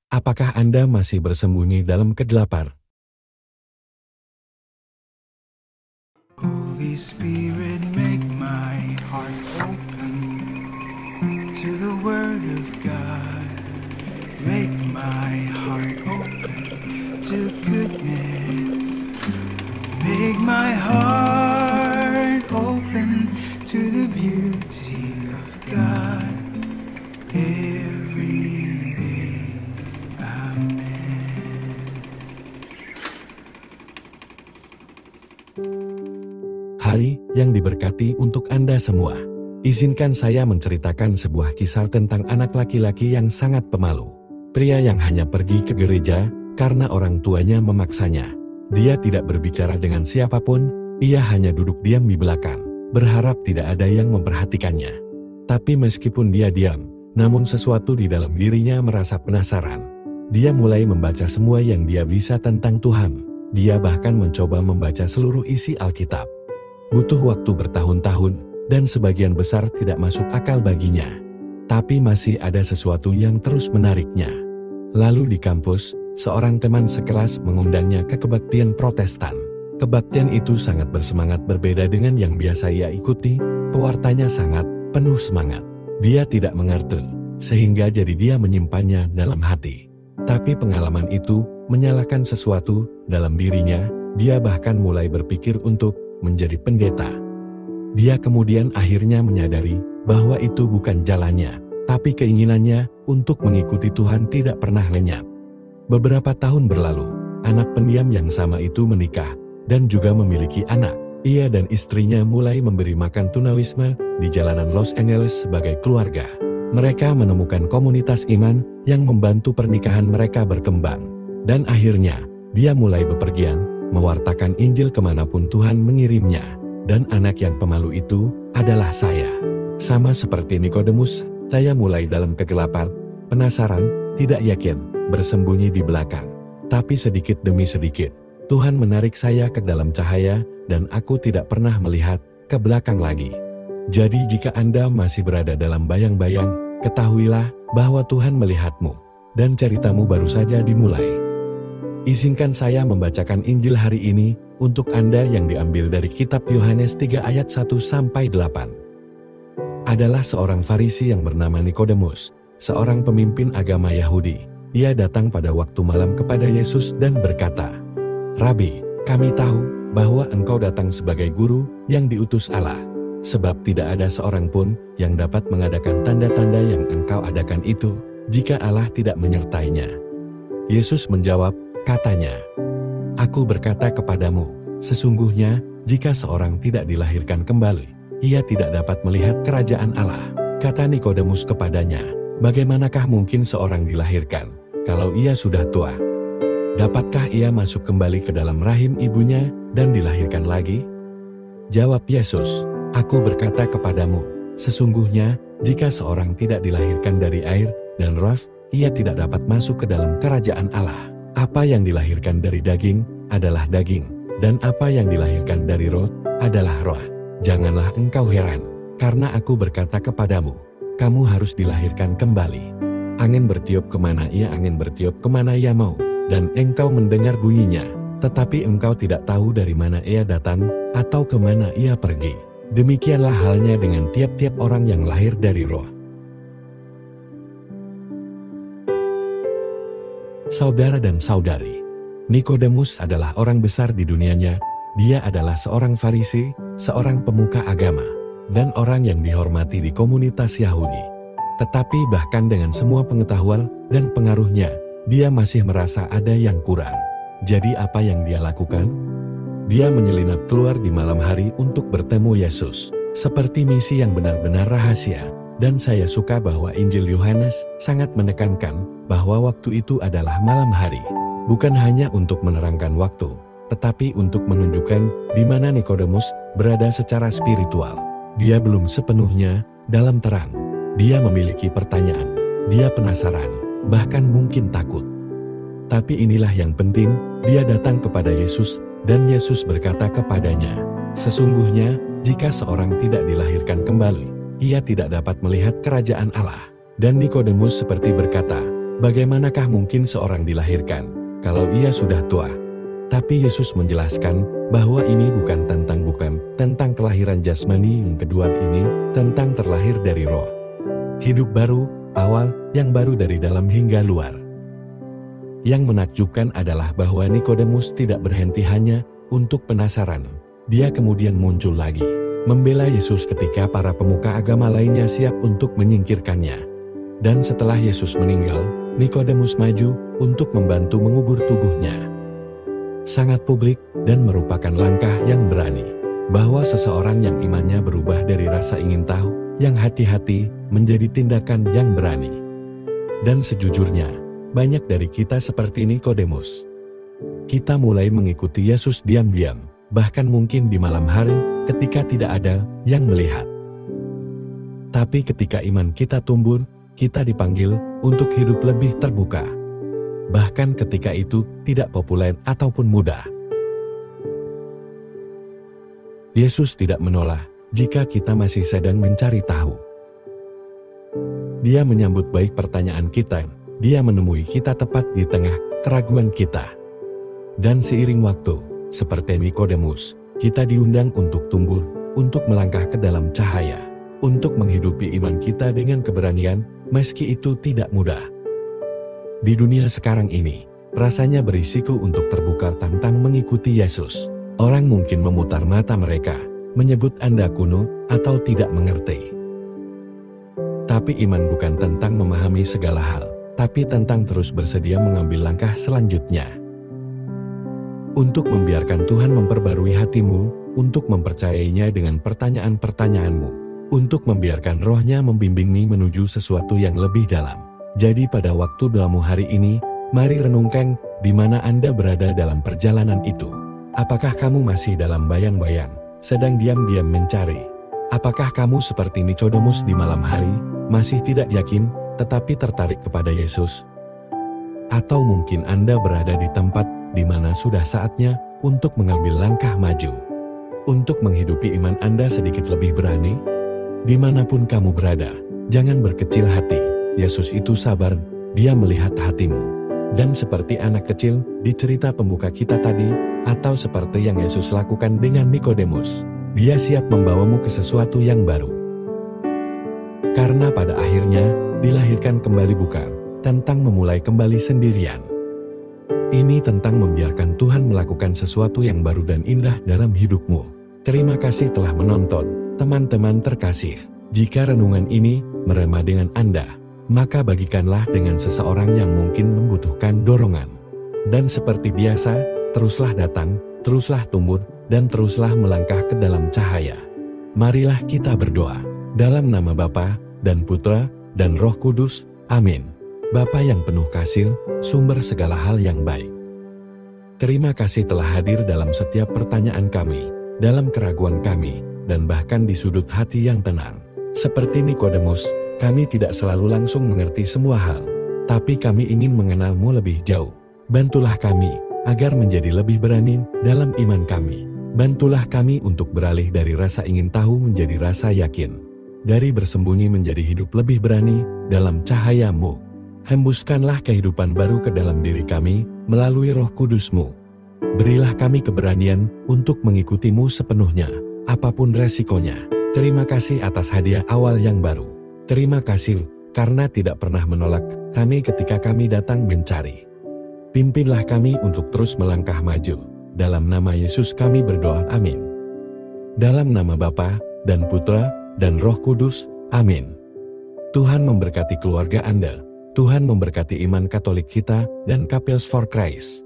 Apakah Anda masih bersembunyi dalam kegelapan? Holy Spirit, make my heart open to the Word of God. Make my heart open to goodness. Make my heart open to the beauty of God every day. Amen. Hari yang diberkati untuk Anda semua. Izinkan saya menceritakan sebuah kisah tentang anak laki-laki yang sangat pemalu. Pria yang hanya pergi ke gereja karena orang tuanya memaksanya. Dia tidak berbicara dengan siapapun, ia hanya duduk diam di belakang, berharap tidak ada yang memperhatikannya. Tapi meskipun dia diam, namun sesuatu di dalam dirinya merasa penasaran. Dia mulai membaca semua yang dia bisa tentang Tuhan. Dia bahkan mencoba membaca seluruh isi Alkitab. Butuh waktu bertahun-tahun, dan sebagian besar tidak masuk akal baginya. Tapi masih ada sesuatu yang terus menariknya. Lalu di kampus, seorang teman sekelas mengundangnya ke kebaktian Protestan. Kebaktian itu sangat bersemangat berbeda dengan yang biasa ia ikuti, pewartanya sangat penuh semangat. Dia tidak mengerti, sehingga jadi dia menyimpannya dalam hati. Tapi pengalaman itu menyalakan sesuatu dalam dirinya, dia bahkan mulai berpikir untuk menjadi pendeta. Dia kemudian akhirnya menyadari bahwa itu bukan jalannya, tapi keinginannya untuk mengikuti Tuhan tidak pernah lenyap. Beberapa tahun berlalu, anak pendiam yang sama itu menikah dan juga memiliki anak. Ia dan istrinya mulai memberi makan tunawisma di jalanan Los Angeles sebagai keluarga. Mereka menemukan komunitas iman yang membantu pernikahan mereka berkembang. Dan akhirnya, dia mulai bepergian mewartakan Injil kemanapun Tuhan mengirimnya. Dan anak yang pemalu itu adalah saya. Sama seperti Nikodemus, saya mulai dalam kegelapan, penasaran, tidak yakin, bersembunyi di belakang. Tapi sedikit demi sedikit, Tuhan menarik saya ke dalam cahaya, dan aku tidak pernah melihat ke belakang lagi. Jadi jika Anda masih berada dalam bayang-bayang, ketahuilah bahwa Tuhan melihatmu, dan ceritamu baru saja dimulai. Izinkan saya membacakan Injil hari ini untuk Anda yang diambil dari kitab Yohanes 3 ayat 1-8. Adalah seorang Farisi yang bernama Nikodemus, seorang pemimpin agama Yahudi. Ia datang pada waktu malam kepada Yesus dan berkata, "Rabi, kami tahu bahwa engkau datang sebagai guru yang diutus Allah, sebab tidak ada seorang pun yang dapat mengadakan tanda-tanda yang engkau adakan itu, jika Allah tidak menyertainya." Yesus menjawab, katanya, "Aku berkata kepadamu, sesungguhnya jika seorang tidak dilahirkan kembali, ia tidak dapat melihat kerajaan Allah." Kata Nikodemus kepadanya, "Bagaimanakah mungkin seorang dilahirkan, kalau ia sudah tua? Dapatkah ia masuk kembali ke dalam rahim ibunya dan dilahirkan lagi?" Jawab Yesus, "Aku berkata kepadamu, sesungguhnya jika seorang tidak dilahirkan dari air dan roh, ia tidak dapat masuk ke dalam kerajaan Allah. Apa yang dilahirkan dari daging adalah daging, dan apa yang dilahirkan dari roh adalah roh. Janganlah engkau heran, karena aku berkata kepadamu, kamu harus dilahirkan kembali. Angin bertiup kemana ia mau, dan engkau mendengar bunyinya, tetapi engkau tidak tahu dari mana ia datang, atau kemana ia pergi. Demikianlah halnya dengan tiap-tiap orang yang lahir dari roh." Saudara dan saudari, Nikodemus adalah orang besar di dunianya. Dia adalah seorang Farisi, seorang pemuka agama, dan orang yang dihormati di komunitas Yahudi. Tetapi bahkan dengan semua pengetahuan dan pengaruhnya, dia masih merasa ada yang kurang. Jadi apa yang dia lakukan? Dia menyelinap keluar di malam hari untuk bertemu Yesus, seperti misi yang benar-benar rahasia. Dan saya suka bahwa Injil Yohanes sangat menekankan bahwa waktu itu adalah malam hari. Bukan hanya untuk menerangkan waktu, tetapi untuk menunjukkan di mana Nikodemus berada secara spiritual. Dia belum sepenuhnya dalam terang. Dia memiliki pertanyaan. Dia penasaran, bahkan mungkin takut. Tapi inilah yang penting, dia datang kepada Yesus, dan Yesus berkata kepadanya, "Sesungguhnya, jika seorang tidak dilahirkan kembali, ia tidak dapat melihat kerajaan Allah." Dan Nikodemus seperti berkata, Bagaimanakah mungkin seorang dilahirkan kalau ia sudah tua? Tapi Yesus menjelaskan bahwa ini bukan tentang kelahiran jasmani, yang kedua ini tentang terlahir dari roh. Hidup baru, awal, yang baru dari dalam hingga luar. Yang menakjubkan adalah bahwa Nikodemus tidak berhenti hanya untuk penasaran. Dia kemudian muncul lagi, membela Yesus ketika para pemuka agama lainnya siap untuk menyingkirkannya. Dan setelah Yesus meninggal, Nikodemus maju untuk membantu mengubur tubuhnya. Sangat publik dan merupakan langkah yang berani, bahwa seseorang yang imannya berubah dari rasa ingin tahu, yang hati-hati, menjadi tindakan yang berani. Dan sejujurnya, banyak dari kita seperti Nikodemus. Kita mulai mengikuti Yesus diam-diam, bahkan mungkin di malam hari ketika tidak ada yang melihat. Tapi ketika iman kita tumbuh, kita dipanggil untuk hidup lebih terbuka. Bahkan ketika itu tidak populer ataupun mudah. Yesus tidak menolak jika kita masih sedang mencari tahu. Dia menyambut baik pertanyaan kita. Dia menemui kita tepat di tengah keraguan kita. Dan seiring waktu, seperti Nikodemus, kita diundang untuk tumbuh, untuk melangkah ke dalam cahaya, untuk menghidupi iman kita dengan keberanian, meski itu tidak mudah. Di dunia sekarang ini, rasanya berisiko untuk terbuka tentang mengikuti Yesus. Orang mungkin memutar mata mereka, menyebut Anda kuno atau tidak mengerti. Tapi iman bukan tentang memahami segala hal, tapi tentang terus bersedia mengambil langkah selanjutnya. Untuk membiarkan Tuhan memperbarui hatimu, untuk mempercayainya dengan pertanyaan-pertanyaanmu, untuk membiarkan Roh-Nya membimbingmu menuju sesuatu yang lebih dalam. Jadi pada waktu doamu hari ini, mari renungkan di mana Anda berada dalam perjalanan itu. Apakah kamu masih dalam bayang-bayang, sedang diam-diam mencari? Apakah kamu seperti Nikodemus di malam hari, masih tidak yakin, tetapi tertarik kepada Yesus? Atau mungkin Anda berada di tempat di mana sudah saatnya untuk mengambil langkah maju, untuk menghidupi iman Anda sedikit lebih berani? Dimanapun kamu berada, jangan berkecil hati. Yesus itu sabar, Dia melihat hatimu. Dan seperti anak kecil di cerita pembuka kita tadi, atau seperti yang Yesus lakukan dengan Nikodemus, Dia siap membawamu ke sesuatu yang baru. Karena pada akhirnya, dilahirkan kembali bukan tentang memulai kembali sendirian. Ini tentang membiarkan Tuhan melakukan sesuatu yang baru dan indah dalam hidupmu. Terima kasih telah menonton, teman-teman terkasih. Jika renungan ini merema dengan Anda, maka bagikanlah dengan seseorang yang mungkin membutuhkan dorongan. Dan seperti biasa, teruslah datang, teruslah tumbuh, dan teruslah melangkah ke dalam cahaya. Marilah kita berdoa. Dalam nama Bapa, dan Putra, dan Roh Kudus. Amin. Bapa yang penuh kasih, sumber segala hal yang baik. Terima kasih telah hadir dalam setiap pertanyaan kami, dalam keraguan kami, dan bahkan di sudut hati yang tenang. Seperti Nikodemus, kami tidak selalu langsung mengerti semua hal, tapi kami ingin mengenalmu lebih jauh. Bantulah kami, agar menjadi lebih berani dalam iman kami. Bantulah kami untuk beralih dari rasa ingin tahu menjadi rasa yakin. Dari bersembunyi menjadi hidup lebih berani dalam cahaya-Mu. Hembuskanlah kehidupan baru ke dalam diri kami, melalui Roh Kudus-Mu. Berilah kami keberanian untuk mengikuti-Mu sepenuhnya, apapun resikonya. Terima kasih atas hadiah awal yang baru. Terima kasih, karena tidak pernah menolak kami ketika kami datang mencari. Pimpinlah kami untuk terus melangkah maju. Dalam nama Yesus kami berdoa, amin. Dalam nama Bapa, dan Putra, dan Roh Kudus, amin. Tuhan memberkati keluarga Anda. Tuhan memberkati iman Katolik kita, dan Couples for Christ.